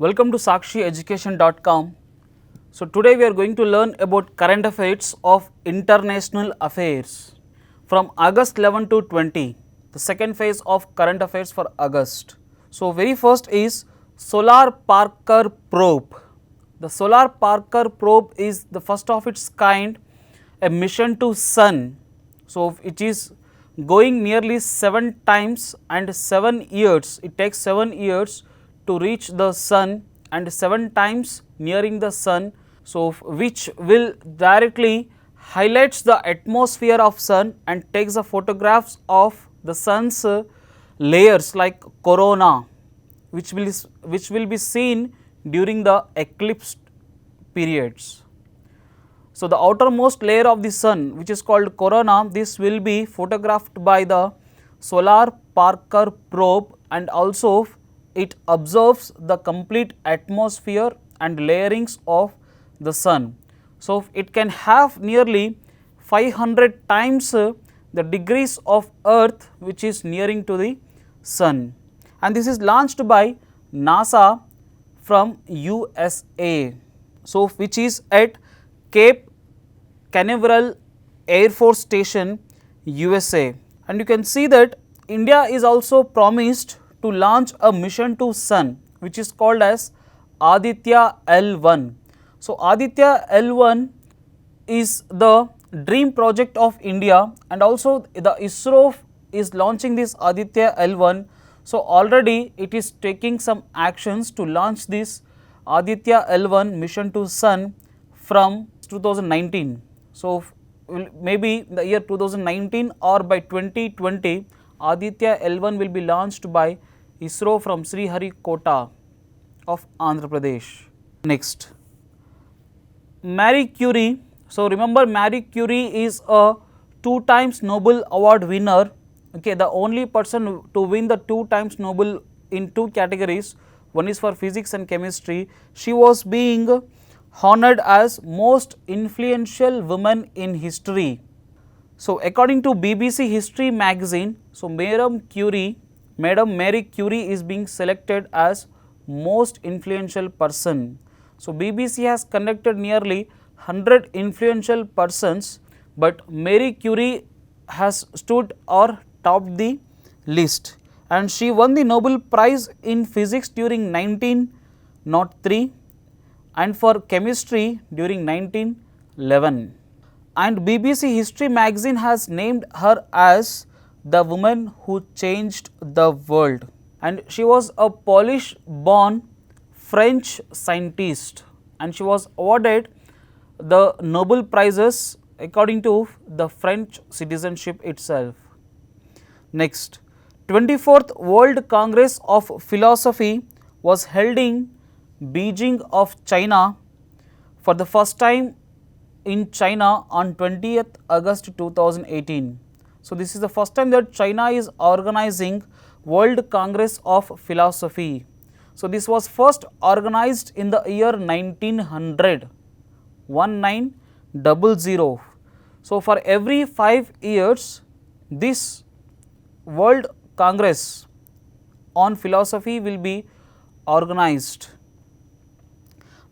Welcome to SakshiEducation.com. So today we are going to learn about current affairs of international affairs from August 11 to 20, the second phase of current affairs for August. So very first is Solar Parker probe. The Solar Parker probe is the first of its kind, a mission to Sun. So it is going nearly 7 times and 7 years. It takes 7 years to reach the Sun and 7 times nearing the Sun. So which will directly highlights the atmosphere of Sun and takes the photographs of the Sun's layers like corona, which will be seen during the eclipse periods. So the outermost layer of the Sun, which is called corona, this will be photographed by the Solar Parker probe, and also it observes the complete atmosphere and layerings of the Sun. So it can have nearly 500 times the degrees of Earth, which is nearing to the Sun, and this is launched by NASA from USA. So which is at Cape Canaveral Air Force Station, USA. And you can see that India is also promised to launch a mission to Sun, which is called as Aditya L1. So Aditya L1 is the dream project of India, and also the ISRO is launching this Aditya L1. So already it is taking some actions to launch this Aditya L1 mission to Sun from 2019. So maybe the year 2019 or by 2020, Aditya L1 will be launched by ISRO from Sriharikota of Andhra Pradesh. Next, Marie Curie. So remember, Marie Curie is a 2 times Nobel Award winner. Okay, the only person to win the 2 times Nobel in 2 categories. One is for physics and chemistry. She was being honored as most influential woman in history. So according to BBC History magazine, so Madam Marie Curie is being selected as most influential person. So BBC has conducted nearly 100 influential persons, but Marie Curie has stood or topped the list, and she won the Nobel Prize in Physics during 1903 and for chemistry during 1911. And BBC History magazine has named her as the woman who changed the world, and she was a Polish born French scientist, and she was awarded the Nobel Prizes according to the French citizenship itself. Next, 24th World Congress of Philosophy was held in Beijing of China for the first time in China on 20th August 2018. So this is the first time that China is organizing World Congress of Philosophy. So this was first organized in the year 1900. So for every 5 years, this World Congress on Philosophy will be organized.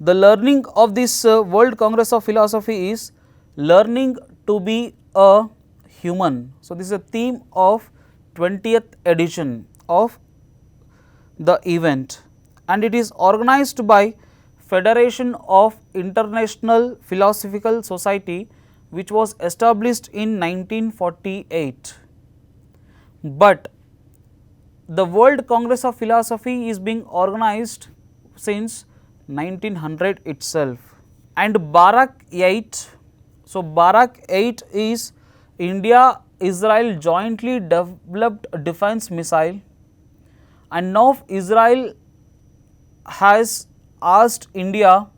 The learning of this World Congress of Philosophy is learning to be a human. So this is a theme of 20th edition of the event, and it is organized by Federation of International Philosophical Society, which was established in 1948. But the World Congress of Philosophy is being organized since 1900 itself. And Barak 8, so Barak 8 is India-Israel jointly developed defense missile, and now Israel has asked India,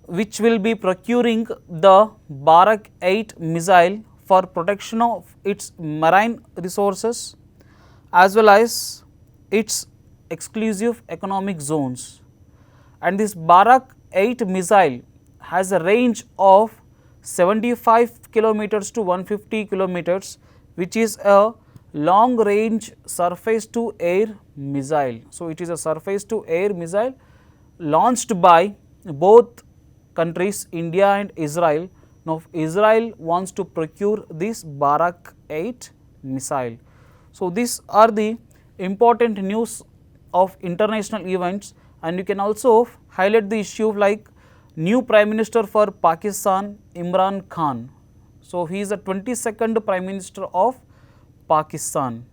which will be procuring the Barak 8 missile for protection of its marine resources as well as its exclusive economic zones. And this Barak 8 missile has a range of 75 kilometers to 150 kilometers, which is a long range surface to air missile. So, it is a surface to air missile launched by both countries, India and Israel. Now, Israel wants to procure this Barak 8 missile. So, these are the important news of international events, and you can also highlight the issue like new Prime Minister for Pakistan, Imran Khan. So, he is the 22nd Prime Minister of Pakistan.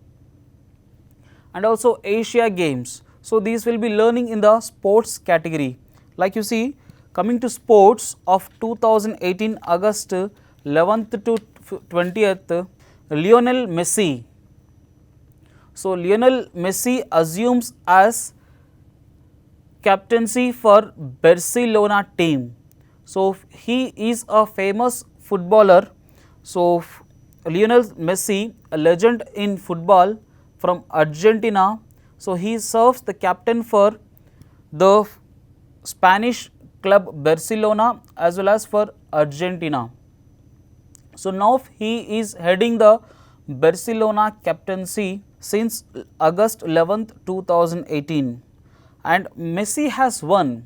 And also Asia Games. So, these will be learning in the sports category. Like you see, coming to sports of 2018 August 11th to 20th, Lionel Messi. So, Lionel Messi assumes as captaincy for Barcelona team. So, he is a famous footballer. So, Lionel Messi, a legend in football from Argentina. So, he serves the captain for the Spanish club Barcelona as well as for Argentina. So, now he is heading the Barcelona captaincy since August 11th, 2018, and Messi has won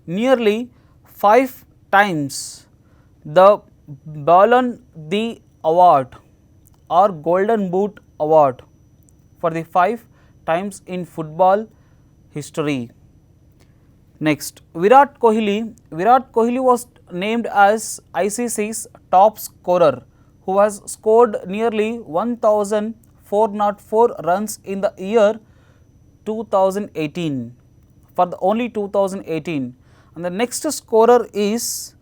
nearly 5 times the Ballon d'Or award or Golden Boot award for the 5 times in football history. Next, Virat Kohli. Virat Kohli was named as ICC's top scorer, who has scored nearly 1,404 runs in the year 2018, for the only 2018. And the next scorer is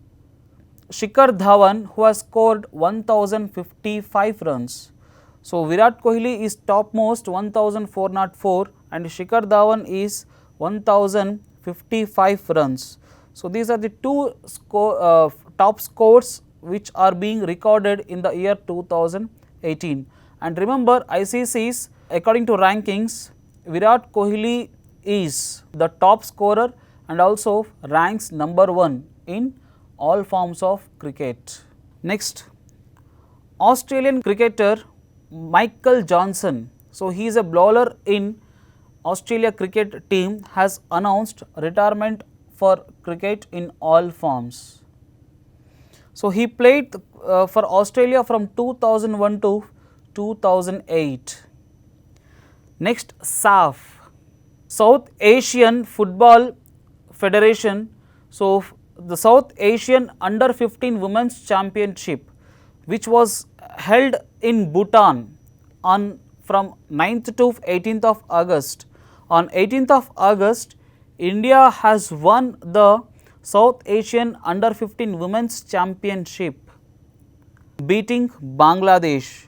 Shikhar Dhawan, who has scored 1,055 runs. So, Virat Kohli is topmost 1,404 and Shikhar Dhawan is 1,055 runs. So, these are the two top scores which are being recorded in the year 2018. And remember, ICC's according to rankings, Virat Kohli is the top scorer and also ranks number 1 in all forms of cricket. Next, Australian cricketer Michael Johnson. So, he is a bowler in Australia cricket team, has announced retirement for cricket in all forms. So, he played for Australia from 2001 to 2008. Next, SAF, South Asian Football Federation. So, the South Asian Under 15 Women's Championship, which was held in Bhutan on from 9th to 18th of August. On 18th of August, India has won the South Asian Under 15 Women's Championship, beating Bangladesh,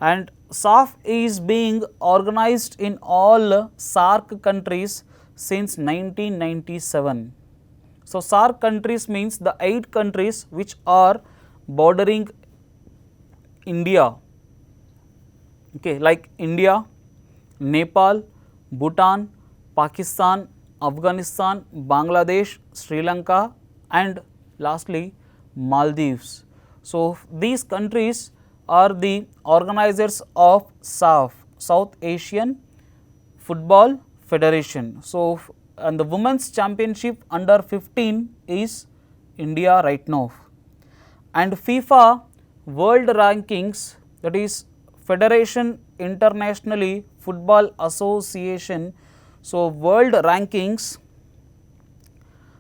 and SAF is being organized in all SAARC countries since 1997. So, SAARC countries means the 8 countries which are bordering India, okay, like India, Nepal, Bhutan, Pakistan, Afghanistan, Bangladesh, Sri Lanka and lastly Maldives. So, these countries are the organizers of SAF, South Asian Football Federation. So, and the Women's Championship under 15 is India right now. And FIFA World Rankings, that is Federation Internationally Football Association. So, world rankings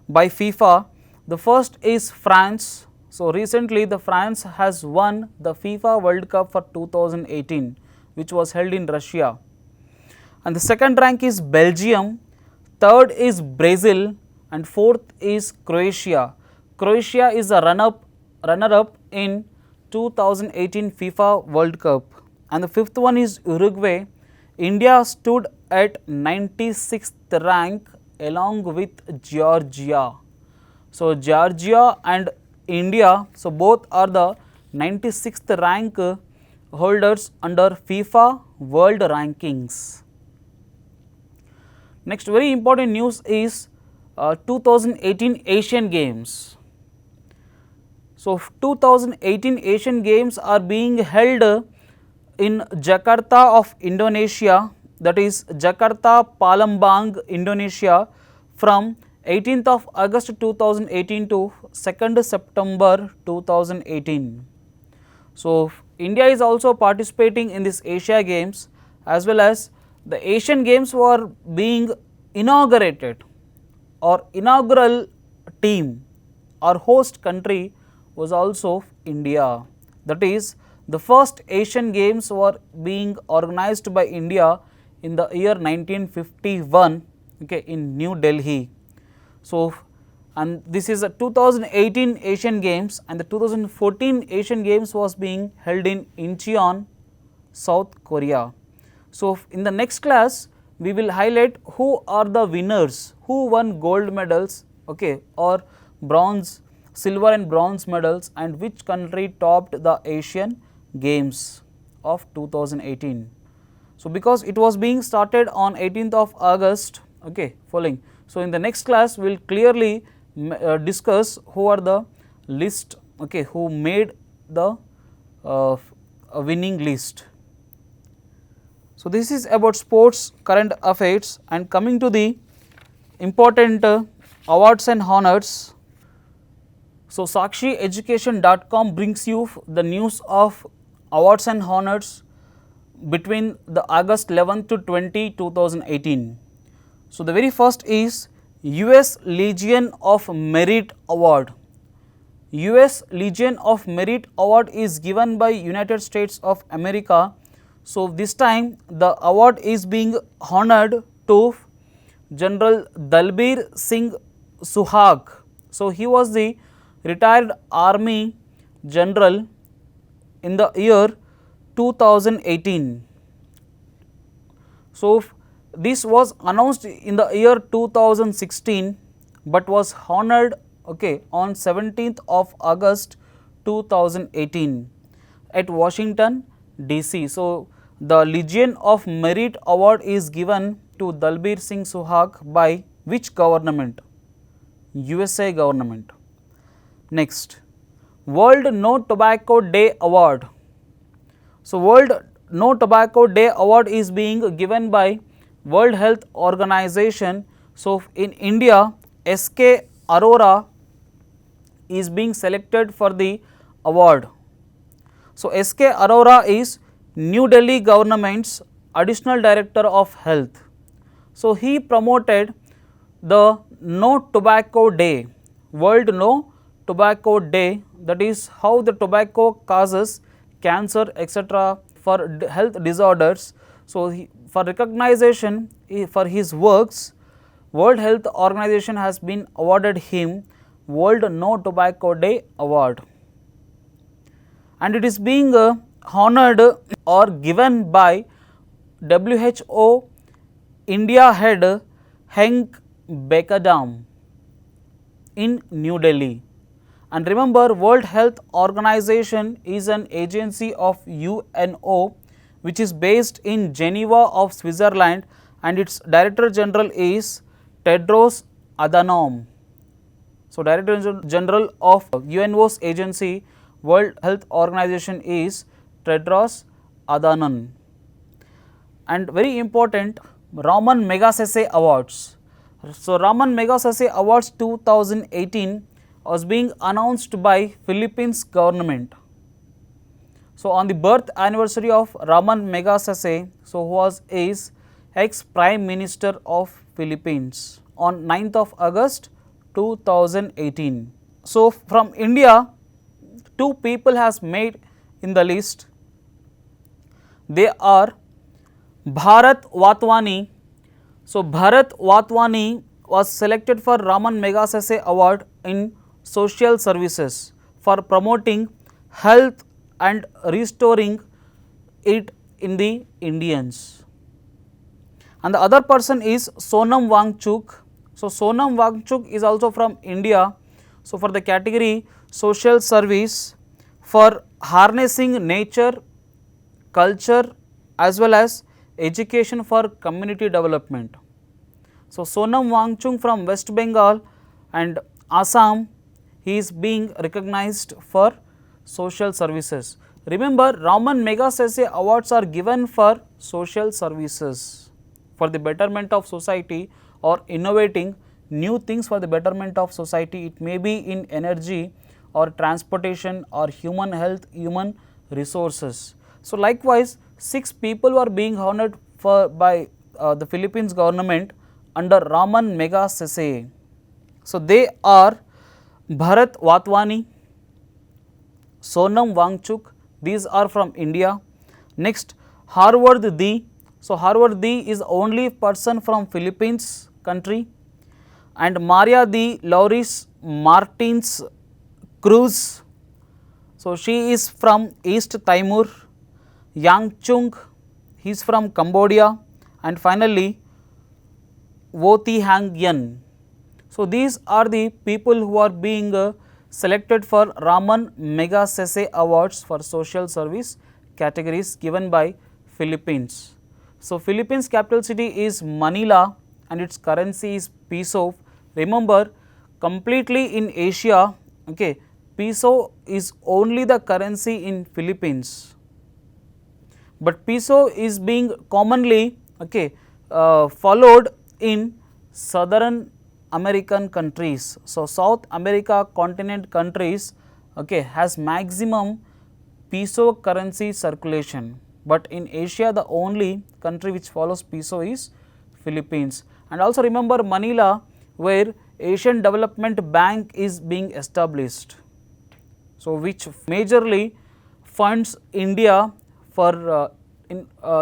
by FIFA, the first is France. So, recently the France has won the FIFA World Cup for 2018, which was held in Russia. And the second rank is Belgium, third is Brazil and fourth is Croatia. Croatia is a runner-up in 2018 FIFA World Cup. And the fifth one is Uruguay. India stood at 96th rank along with Georgia. So, Georgia and India, so both are the 96th rank holders under FIFA World Rankings. Next, very important news is 2018 Asian Games. So, 2018 Asian Games are being held in Jakarta of Indonesia, that is Jakarta Palembang, Indonesia from 18th of August 2018 to 2nd September 2018. So, India is also participating in this Asia Games, as well as the Asian Games were being inaugurated, or inaugural team or host country was also India. That is, the first Asian Games were being organized by India in the year 1951, okay, in New Delhi. So, and this is a 2018 Asian Games, and the 2014 Asian Games was being held in Incheon, South Korea. So, in the next class we will highlight who are the winners, who won gold medals, okay, or bronze, silver and bronze medals, and which country topped the Asian Games of 2018. So, because it was being started on 18th of August, okay, following. So, in the next class we will clearly discuss who are the list, okay, who made the winning list. So, this is about sports current affairs, and coming to the important awards and honors. So, SakshiEducation.com brings you the news of awards and honors between the August 11 to 20, 2018. So, the very first is US Legion of Merit Award. US Legion of Merit Award is given by United States of America. So, this time the award is being honored to General Dalbir Singh Suhag. So, he was the retired army general in the year 2018. So, this was announced in the year 2016, but was honored, okay, on 17th of August 2018 at Washington DC. So, the Legion of Merit Award is given to Dalbir Singh Suhag by which government? USA government. Next, World No Tobacco Day Award. So, World No Tobacco Day Award is being given by World Health Organization. So, in India, SK Arora is being selected for the award. So, SK Arora is New Delhi government's additional director of health. So, he promoted the No Tobacco Day, World No Tobacco Day, that is how the tobacco causes cancer, etc., for health disorders. So, for recognition for his works, World Health Organization has been awarded him World No Tobacco Day Award, and it is being honored or given by WHO India head Henk Bekadam in New Delhi. And remember, World Health Organization is an agency of UNO which is based in Geneva of Switzerland, and its Director General is Tedros Adhanom. So, Director General of UNO's agency World Health Organization is Tedros Adhanom. And very important, Raman Magsaysay Awards. So, Raman Magsaysay Awards 2018 was being announced by Philippines government. So, on the birth anniversary of Raman Magsaysay, so who is ex-Prime Minister of Philippines on 9th of August 2018. So, from India, two people has made in the list. They are Bharat Watwani. So, Bharat Watwani was selected for Raman Magsaysay Award in social services for promoting health and restoring it in the Indians. And the other person is Sonam Wangchuk. So, Sonam Wangchuk is also from India. So, for the category social service for harnessing nature, culture, as well as education for community development. So, Sonam Wangchuk from West Bengal and Assam, he is being recognized for social services. Remember, Raman Magsaysay Awards are given for social services, for the betterment of society or innovating new things for the betterment of society. It may be in energy or transportation or human health, human resources. So, likewise 6 people were being honored by the Philippines government under Raman Magsaysay. So, they are Bharat Watwani, Sonam Wangchuk, these are from India. Next, Harvard D. So, Harvard D is only person from Philippines country, and Maria D. Lauris Martins Cruz. So, she is from East Timor. Yang Chung, he is from Cambodia, and finally Wo Thi Hang Yen. So, these are the people who are being selected for Raman Magsaysay Awards for social service categories given by Philippines. So, Philippines capital city is Manila and its currency is peso. Remember, completely in Asia, okay, peso is only the currency in Philippines, but peso is being commonly, okay, followed in southern American countries. So, South America continent countries, okay, has maximum peso currency circulation, but in Asia the only country which follows peso is Philippines. And also remember Manila, where Asian Development Bank is being established, so which majorly funds India for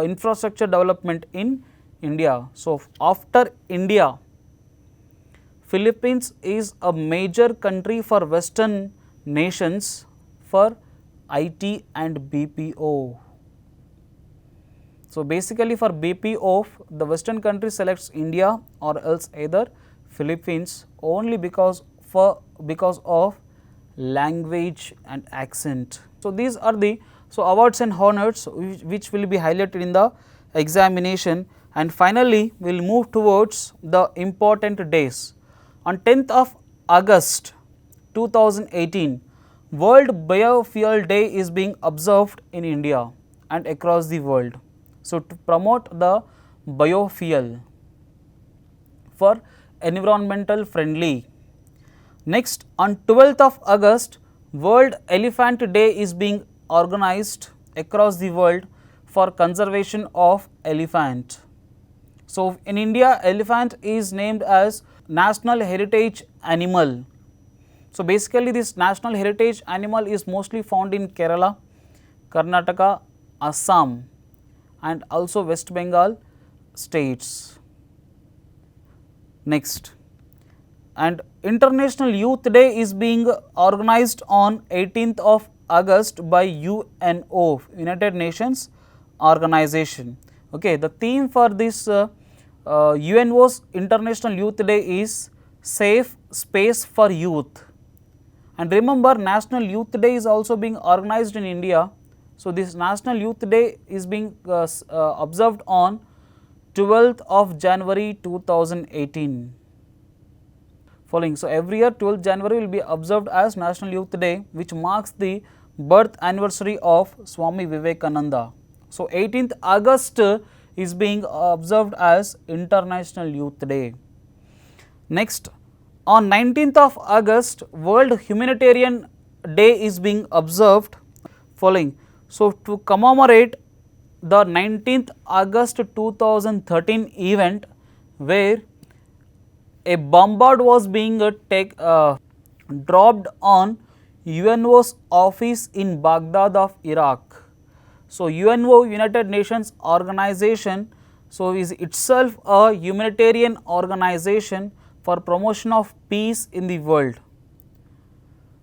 infrastructure development in India. So, after India, Philippines is a major country for Western nations for IT and BPO. So, basically for BPO, the Western country selects India or else either Philippines only because of language and accent. So, these are the awards and honors which will be highlighted in the examination. And finally, we will move towards the important days. On 10th of August 2018, World Biofuel Day is being observed in India and across the world. So, to promote the biofuel for environmental friendly. Next, on 12th of August, World Elephant Day is being organized across the world for conservation of elephant. So, in India, elephant is named as National Heritage Animal. So, basically this National Heritage Animal is mostly found in Kerala, Karnataka, Assam and also West Bengal states. Next, and International Youth Day is being organized on 18th of August by UNO, United Nations Organization. Okay, the theme for this UNO's International Youth Day is Safe Space for Youth. And remember, National Youth Day is also being organized in India. So, this National Youth Day is being observed on 12th of January 2018. Following. So, every year 12th January will be observed as National Youth Day, which marks the birth anniversary of Swami Vivekananda. So, 18th August is being observed as International Youth Day. Next, on 19th of August, World Humanitarian Day is being observed. Following. So, to commemorate the 19th August 2013 event where a bombard was being dropped on UNO's office in Baghdad of Iraq. So, UNO, United Nations Organization, so is itself a humanitarian organization for promotion of peace in the world.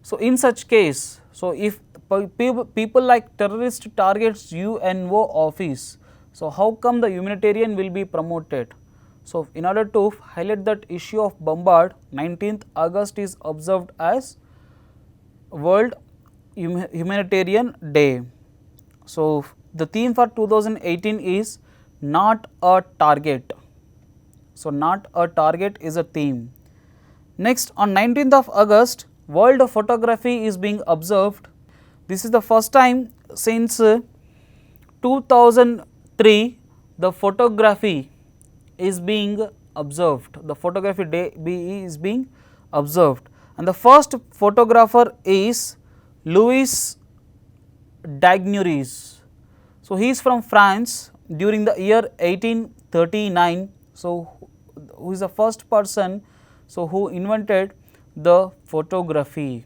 So, in such case, so if people like terrorist targets UNO office, so how come the humanitarian will be promoted? So, in order to highlight that issue of bombard, 19th August is observed as World Humanitarian Day. So, the theme for 2018 is not a target. So, not a target is a theme. Next, on 19th of August, World Photography is being observed. This is the first time since 2003 the photography is being observed. The photography day is being observed, and the first photographer is Louis Daguerreotypes. So, he is from France during the year 1839. So, who is the first person, so who invented the photography.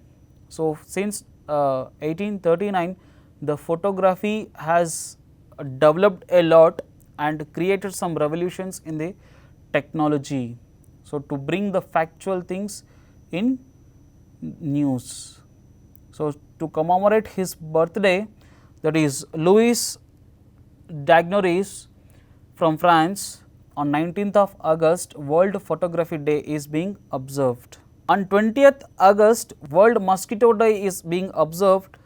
So, since 1839 the photography has developed a lot and created some revolutions in the technology. So, to bring the factual things in news. So, to commemorate his birthday, that is Louis Daguerreotypes from France, on 19th of August World Photography Day is being observed. On 20th August World Mosquito Day is being observed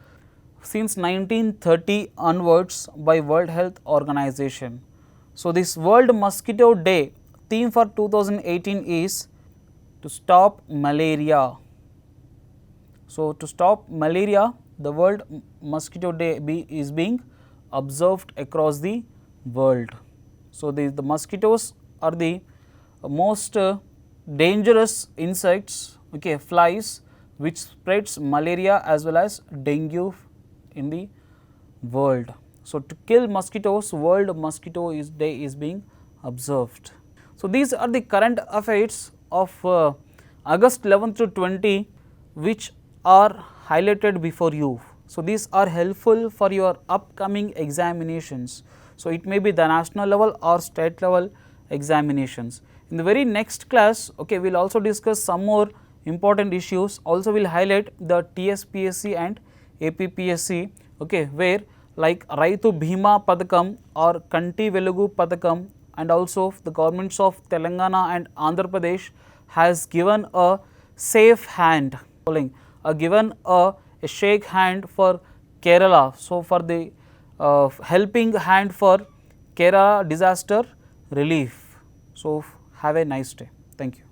since 1930 onwards by World Health Organization. So, this World Mosquito Day theme for 2018 is to stop malaria. So, to stop malaria, the World Mosquito Day is being observed across the world. So, the mosquitoes are the most dangerous insects, okay, flies, which spreads malaria as well as dengue in the world. So, to kill mosquitoes, World Mosquito Day is being observed. So, these are the current affairs of August 11 to 20, which are highlighted before you. So, these are helpful for your upcoming examinations. So, it may be the national level or state level examinations. In the very next class, okay, we will also discuss some more important issues. Also, we will highlight the TSPSC and APPSC, okay, where like Raitu Bhima Padakam or Kanti Velugu Padakam, and also the governments of Telangana and Andhra Pradesh has given a safe hand, given a shake hand for Kerala. So, for the helping hand for Kerala disaster relief. So, have a nice day. Thank you.